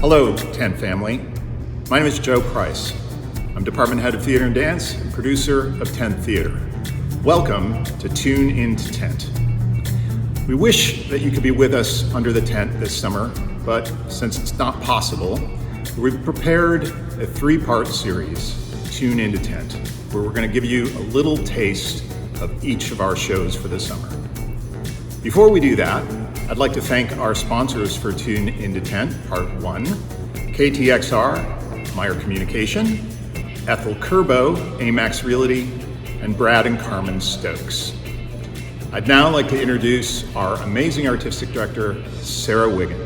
Hello, Tent family. My name is Joe Price. I'm Department Head of Theater and Dance and producer of Tent Theater. Welcome to Tune Into Tent. We wish that you could be with us under the tent this summer, but since it's not possible, we've prepared a 3-part series, Tune Into Tent, where we're going to give you a little taste of each of our shows for the summer. Before we do that, I'd like to thank our sponsors for Tune Into Tent, Part 1, KTXR, Meyer Communication, Ethel Kerbo, Amax Realty, and Brad and Carmen Stokes. I'd now like to introduce our amazing artistic director, Sarah Wiggin.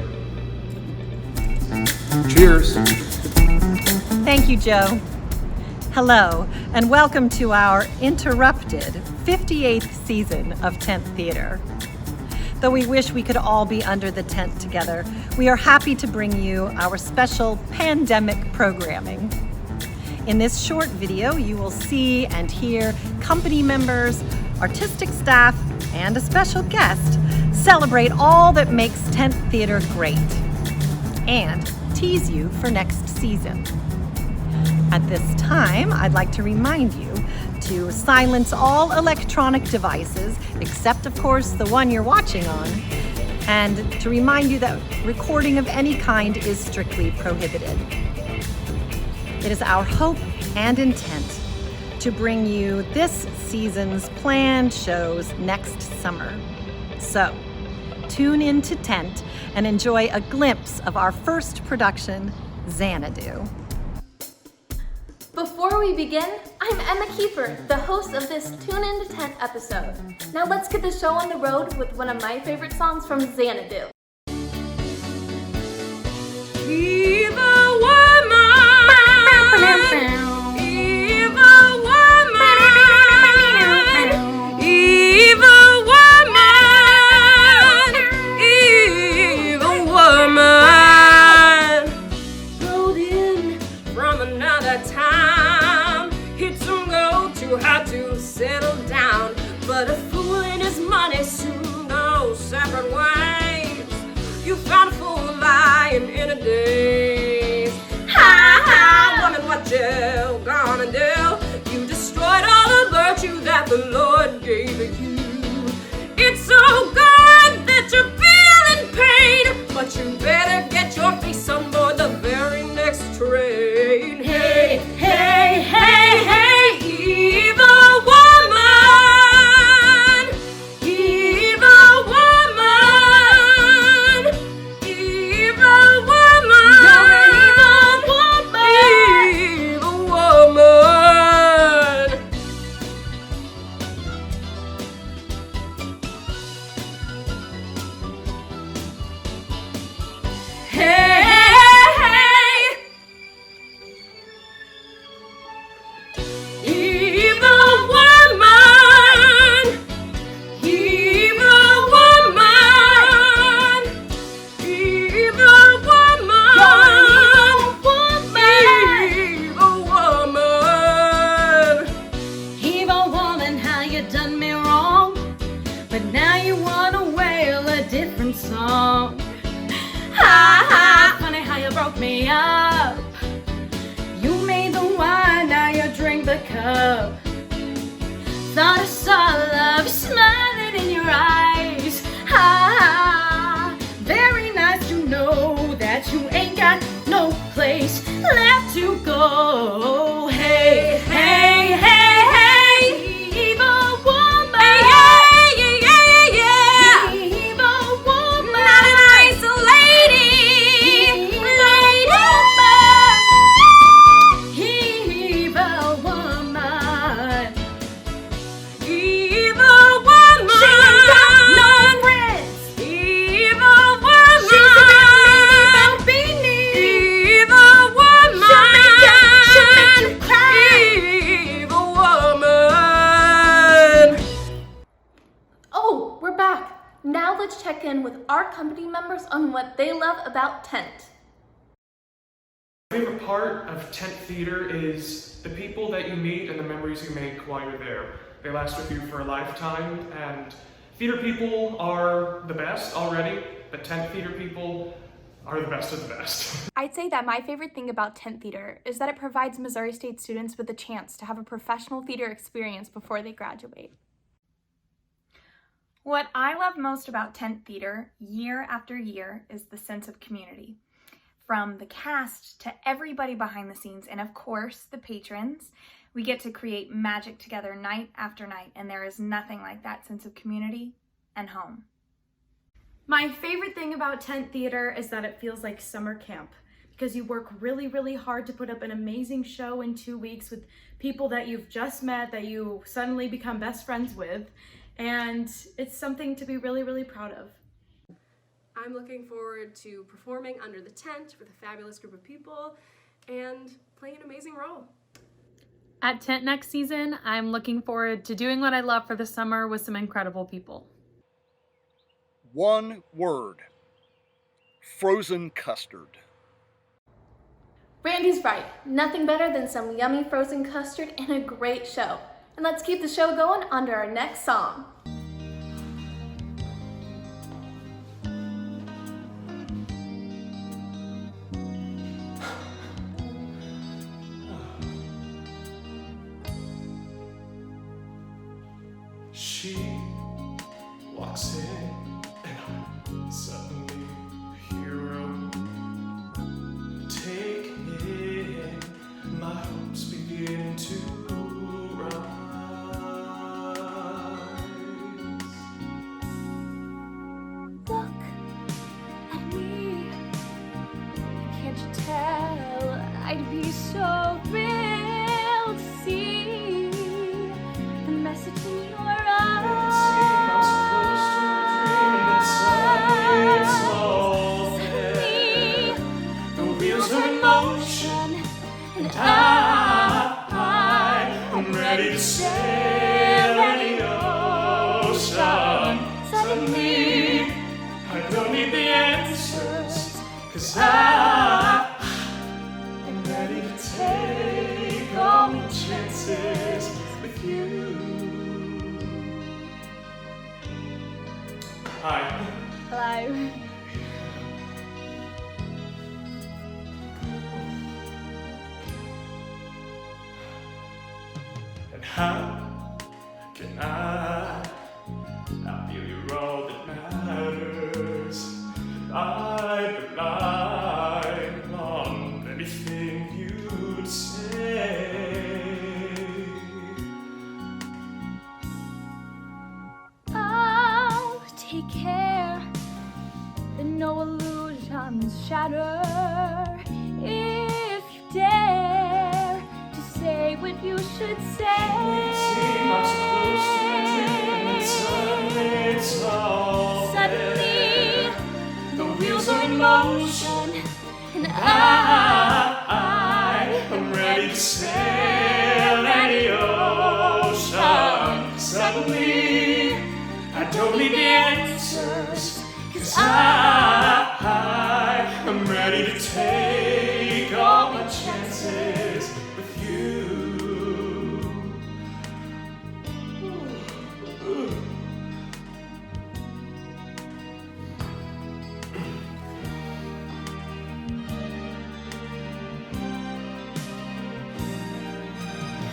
Cheers. Thank you, Joe. Hello, and welcome to our interrupted 58th season of Tent Theater. Though we wish we could all be under the tent together, we are happy to bring you our special pandemic programming. In this short video, you will see and hear company members, artistic staff, and a special guest celebrate all that makes Tent Theater great and tease you for next season. At this time, I'd like to remind you to silence all electronic devices, except of course the one you're watching on, and to remind you that recording of any kind is strictly prohibited. It is our hope and intent to bring you this season's planned shows next summer. So, tune into Tent and enjoy a glimpse of our first production, XANADU. Before we begin, I'm Emma Kiefer, the host of this Tune Into Tent episode. Now let's get the show on the road with one of my favorite songs from XANADU. Evil woman, evil woman, evil woman, evil woman, rode in from another time. It's a go too hard to settle down, but a fool and his money soon go separate ways. You found a fool lying in a daze. Ha ha, woman, what you gonna do? You destroyed all the virtue that the Lord gave you. It's so good that you're feeling pain, but you better get your face on board the very next train. Hey, hey, hey, hey, evil woman, evil woman, evil woman, evil woman. Hey, hey, evil woman, evil woman, evil woman, evil woman. Evil woman, how you done me wrong, but now you wanna wail a different song. Ha ha, funny how you broke me up. You made the wine, now you drink the cup. Thought I saw love smiling in your eyes. Ha ha, very nice to know that you ain't got no place left to go. Hey, hey, hey, hey, evil woman. Yeah, yeah, yeah, yeah. Evil woman. Not a nice lady, Evil woman. evil woman. She ain't got no friends. Evil woman. She's a little beanie. Evil woman. She'll make you cry. Evil woman. Oh, we're back. Now let's check in with our company members on what they love about Tent. My favorite part of Tent Theater is the people that you meet and the memories you make while you're there. They last with you for a lifetime, and theater people are the best already, but Tent Theater people are the best of the best. I'd say that my favorite thing about Tent Theater is that it provides Missouri State students with a chance to have a professional theater experience before they graduate. What I love most about Tent Theater year after year is the sense of community. From the cast to everybody behind the scenes, and of course the patrons, we get to create magic together night after night, and there is nothing like that sense of community and home. My favorite thing about Tent Theater is that it feels like summer camp because you work really, really hard to put up an amazing show in 2 weeks with people that you've just met, that you suddenly become best friends with, and it's something to be really, really proud of. I'm looking forward to performing under the tent with a fabulous group of people and playing an amazing role. At Tent next season, I'm looking forward to doing what I love for the summer with some incredible people. One word: frozen custard. Randy's right. Nothing better than some yummy frozen custard and a great show. And let's keep the show going under our next song. She walks in and I'm suddenly a hero. Taking my hopes begin to rise. Look at me. Can't you tell? I'd be so thrilled to see the message in your I'm ready to sail any ocean. Suddenly, I don't need the answers, 'cause I'm ready to take all my chances with you. Hi. Hello. And how can I feel you're all that matters? I rely on anything you'd say. I'll take care that no illusions shatter. If you dare to say what you should say. Suddenly, the wheels are in motion, and I'm ready to sail any ocean. Suddenly, I don't need the answers, 'cause I'm ready to take all my chances with you.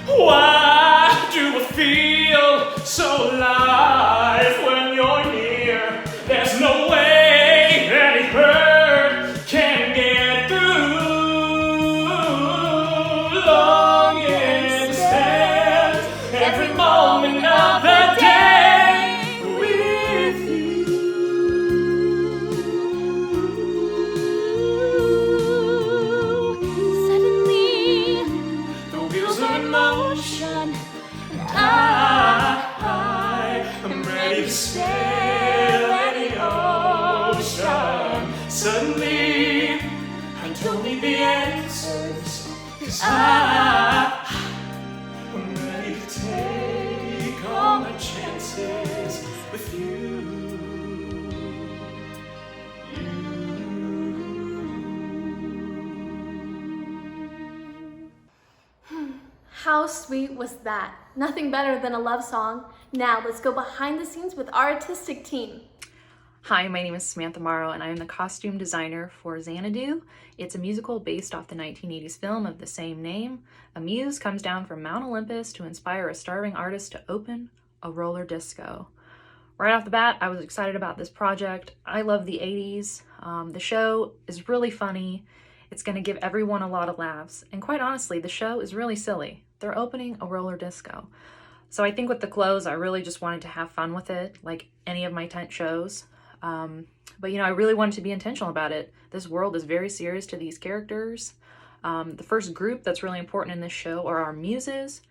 Why do I feel so alive when you're near? There's no way any hurt can get through. Longing to spend every moment of the day with you. suddenly, The wheels are in motion, and I'm ready to sail any ocean. Suddenly, I don't need the answers, 'cause I'm ready to take all my chances with you. how sweet was that? Nothing better than a love song. Now let's go behind the scenes with our artistic team. Hi, my name is Samantha Morrow, and I am the costume designer for XANADU. It's a musical based off the 1980s film of the same name. A muse comes down from Mount Olympus to inspire a starving artist to open a roller disco. Right off the bat, I was excited about this project. I love the 80s. The show is really funny. It's going to give everyone a lot of laughs. And quite honestly, the show is really silly. They're opening a roller disco. So I think with the clothes, I really just wanted to have fun with it, like any of my tent shows. But I really wanted to be intentional about it. This world is very serious to these characters. The first group that's really important in this show are our muses.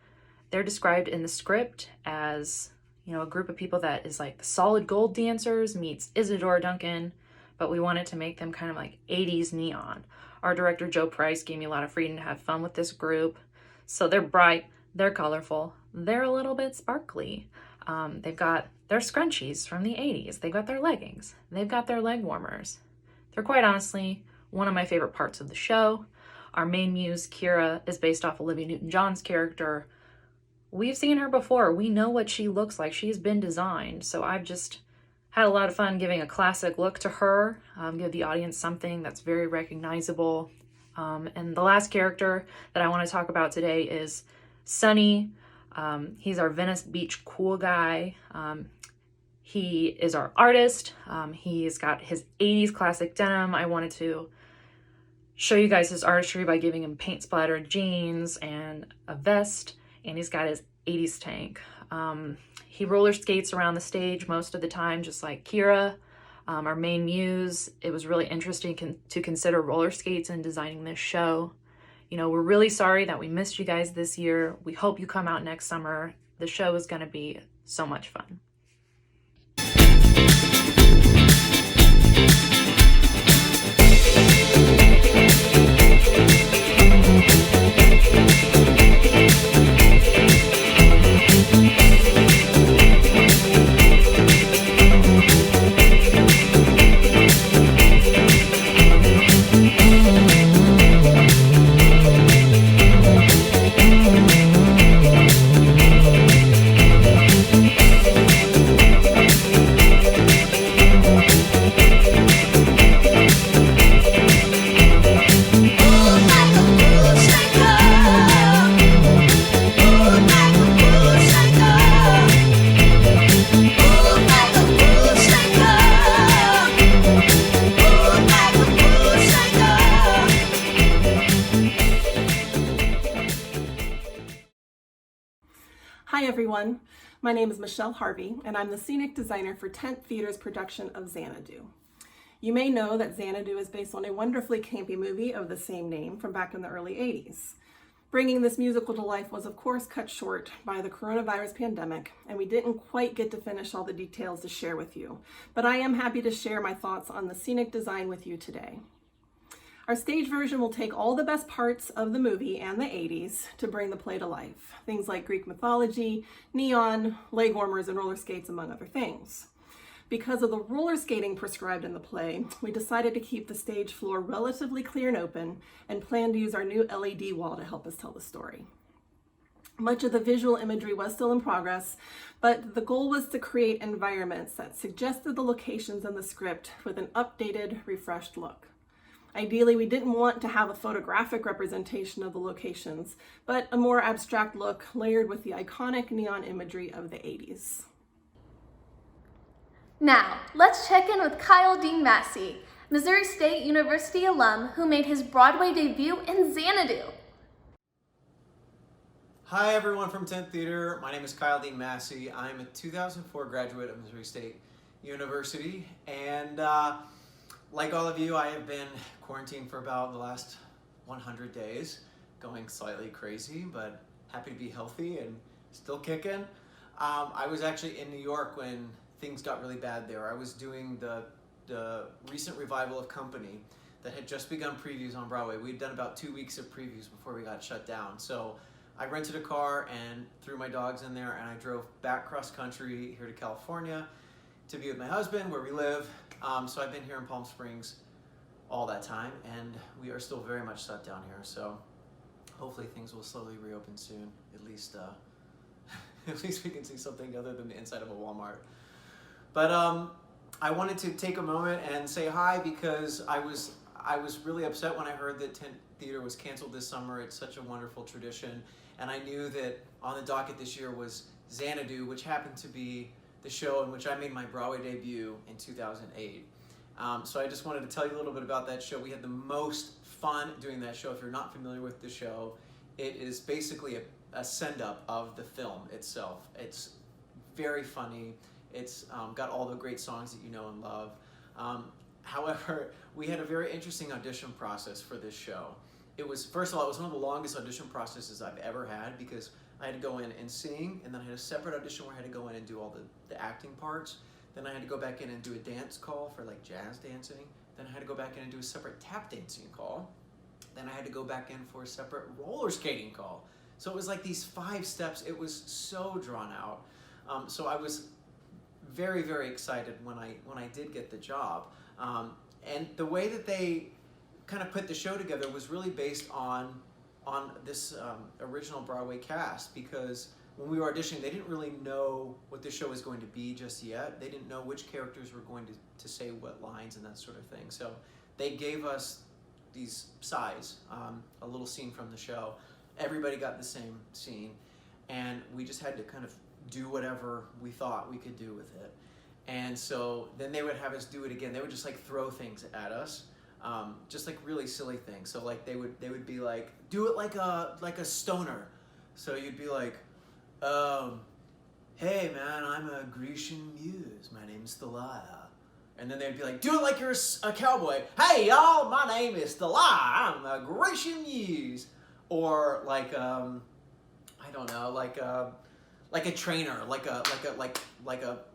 They're described in the script as, a group of people that is like the solid gold dancers meets Isadora Duncan, but we wanted to make them kind of like 80s neon. Our director, Joe Price, gave me a lot of freedom to have fun with this group. So they're bright, they're colorful, they're a little bit sparkly. They've got their scrunchies from the 80s. They've got their leggings. They've got their leg warmers. They're quite honestly one of my favorite parts of the show. Our main muse, Kira, is based off Olivia Newton-John's character. We've seen her before. We know what she looks like. She's been designed. So I've just had a lot of fun giving a classic look to her, give the audience something that's very recognizable. And the last character that I want to talk about today is Sunny. He's our Venice Beach cool guy. He is our artist. He's got his 80s classic denim. I wanted to show you guys his artistry by giving him paint splattered jeans and a vest, and he's got his 80s tank. He roller skates around the stage most of the time, just like Kira, our main muse. It was really interesting to consider roller skates in designing this show. We're really sorry that we missed you guys this year. We hope you come out next summer. The show is going to be so much fun. Hi everyone, my name is Michelle Harvey and I'm the scenic designer for Tent Theater's production of XANADU. You may know that XANADU is based on a wonderfully campy movie of the same name from back in the early 80s. Bringing this musical to life was of course cut short by the coronavirus pandemic, and we didn't quite get to finish all the details to share with you, but I am happy to share my thoughts on the scenic design with you today. Our stage version will take all the best parts of the movie and the 80s to bring the play to life. Things like Greek mythology, neon, leg warmers, and roller skates, among other things. Because of the roller skating prescribed in the play, we decided to keep the stage floor relatively clear and open and plan to use our new LED wall to help us tell the story. Much of the visual imagery was still in progress, but the goal was to create environments that suggested the locations in the script with an updated, refreshed look. Ideally, we didn't want to have a photographic representation of the locations, but a more abstract look layered with the iconic neon imagery of the 80s. Now, let's check in with Kyle Dean Massey, Missouri State University alum who made his Broadway debut in XANADU. Hi everyone from Tent Theater, my name is Kyle Dean Massey. I'm a 2004 graduate of Missouri State University, and like all of you, I have been quarantined for about the last 100 days, going slightly crazy, but happy to be healthy and still kicking. I was actually in New York when things got really bad there. I was doing the recent revival of Company that had just begun previews on Broadway. We'd done about 2 weeks of previews before we got shut down. So I rented a car and threw my dogs in there, and I drove back cross country here to California to be with my husband where we live. So I've been here in Palm Springs all that time, and we are still very much shut down here. So hopefully things will slowly reopen soon. At least we can see something other than the inside of a Walmart. But I wanted to take a moment and say hi because I was really upset when I heard that Tent Theater was canceled this summer. It's such a wonderful tradition, and I knew that on the docket this year was XANADU, which happened to be the show in which I made my Broadway debut in 2008. So I just wanted to tell you a little bit about that show. We had the most fun doing that show. If you're not familiar with the show, it is basically a send-up of the film itself. It's very funny. It's got all the great songs that you know and love. However, we had a very interesting audition process for this show. It was, first of all, it was one of the longest audition processes I've ever had because I had to go in and sing, and then I had a separate audition where I had to go in and do all the acting parts. Then I had to go back in and do a dance call for like jazz dancing. Then I had to go back in and do a separate tap dancing call. Then I had to go back in for a separate roller skating call. So it was like these 5 steps. It was so drawn out. So I was very, very excited when I did get the job. And the way that they kind of put the show together was really based on this original Broadway cast, because when we were auditioning, they didn't really know what the show was going to be just yet. They didn't know which characters were going to say what lines and that sort of thing. So they gave us these sides, a little scene from the show. Everybody got the same scene, and we just had to kind of do whatever we thought we could do with it. And so then they would have us do it again. They would just like throw things at us, just like really silly things. So like they would be like, do it like a stoner. So you'd be like, hey man, I'm a Grecian muse. My name's Thalia. And then they'd be like, do it like you're a cowboy. Hey y'all, my name is Thalia. I'm a Grecian muse. Or like, I don't know, like a trainer, like a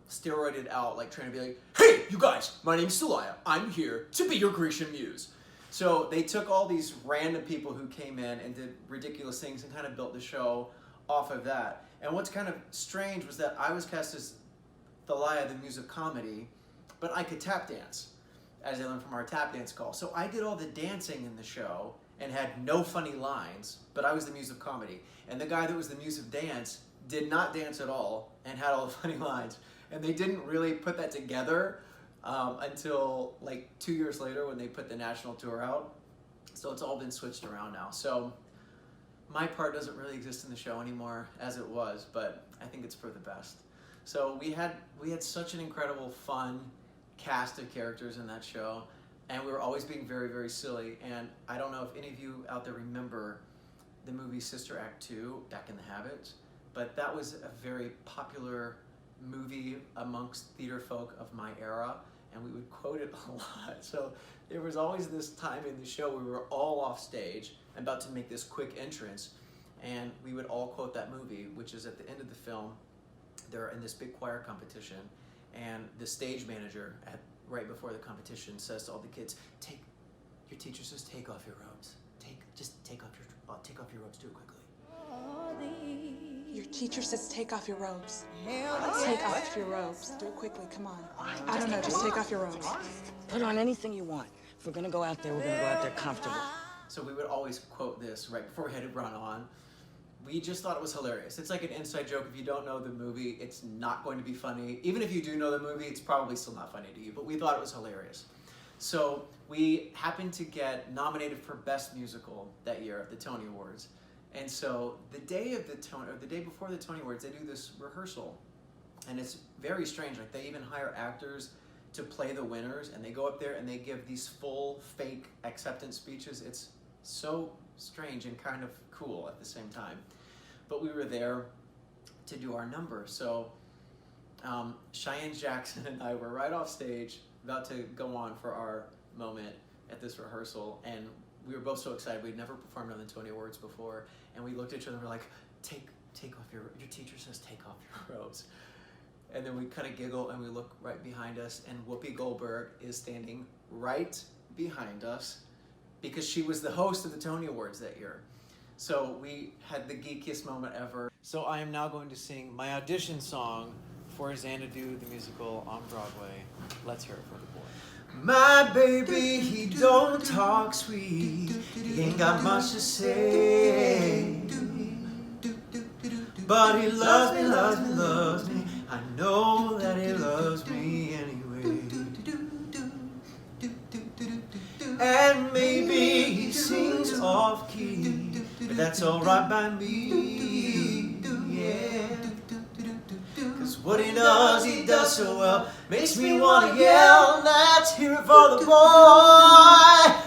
steroided out like trainer, be like, hey you guys, my name's Thalia. I'm here to be your Grecian muse. So they took all these random people who came in and did ridiculous things and kind of built the show off of that. And what's kind of strange was that I was cast as Thalia, the muse of comedy, but I could tap dance, as I learned from our tap dance call. So I did all the dancing in the show and had no funny lines, but I was the muse of comedy. And the guy that was the muse of dance did not dance at all and had all the funny lines. And they didn't really put that together until like 2 years later when they put the national tour out. So it's all been switched around now. So my part doesn't really exist in the show anymore as it was, but I think it's for the best. So we had such an incredible, fun cast of characters in that show, and we were always being very, very silly. And I don't know if any of you out there remember the movie Sister Act 2, Back in the Habit, but that was a very popular movie amongst theater folk of my era, and we would quote it a lot. So there was always this time in the show where we were all off stage about to make this quick entrance, and we would all quote that movie, which is at the end of the film. They're in this big choir competition, and the stage manager right before the competition says to all the kids, your teacher says take off your robes. Just take off your robes, do it quickly. Your teacher says take off your robes. Take off your robes. Do it quickly, come on. I don't know, just take off your robes. Put on anything you want. If we're gonna go out there, we're gonna go out there comfortable. So we would always quote this right before we had to run on. We just thought it was hilarious. It's like an inside joke. If you don't know the movie, it's not going to be funny. Even if you do know the movie, it's probably still not funny to you, but we thought it was hilarious. So we happened to get nominated for Best Musical that year at the Tony Awards. And so the day before the Tony Awards, they do this rehearsal, and it's very strange. Like they even hire actors to play the winners, and they go up there and they give these full fake acceptance speeches. It's so strange and kind of cool at the same time. But we were there to do our number. So Cheyenne Jackson and I were right off stage about to go on for our moment at this rehearsal, and we were both so excited. We'd never performed on the Tony Awards before, and we looked at each other and we're like, take off your teacher says take off your robes. And then we kind of giggle and we look right behind us, and Whoopi Goldberg is standing right behind us because she was the host of the Tony Awards that year. So we had the geekiest moment ever. So I am now going to sing my audition song for XANADU, the musical on Broadway. Let's hear it for the boy. My baby, he don't talk sweet. He ain't got much to say. But he loves me, loves me, loves me. I know that he loves me anyway. that's alright by me. Yeah. Cause what he does so well, makes me wanna yell. Let's hear it for the boy.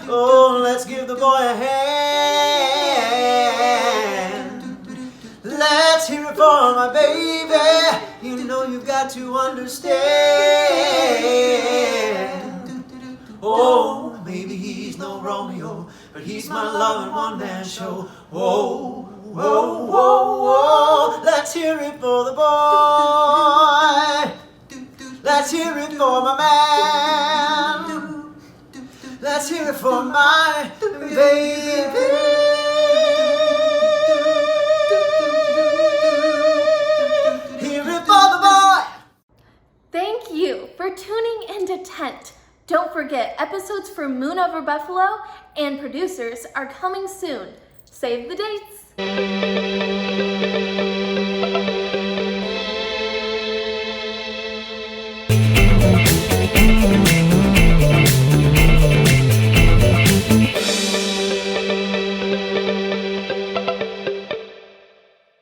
Oh, let's give the boy a hand. Let's hear it for my baby. You know you've got to understand. Oh, maybe he's no Romeo, but he's my loving one-man show. Whoa, whoa, whoa, whoa. Let's hear it for the boy. Let's hear it for my man. Let's hear it for my baby. Hear it for the boy. Thank you for tuning into Tent. Don't forget, episodes for Moon Over Buffalo and producers are coming soon. Save the dates.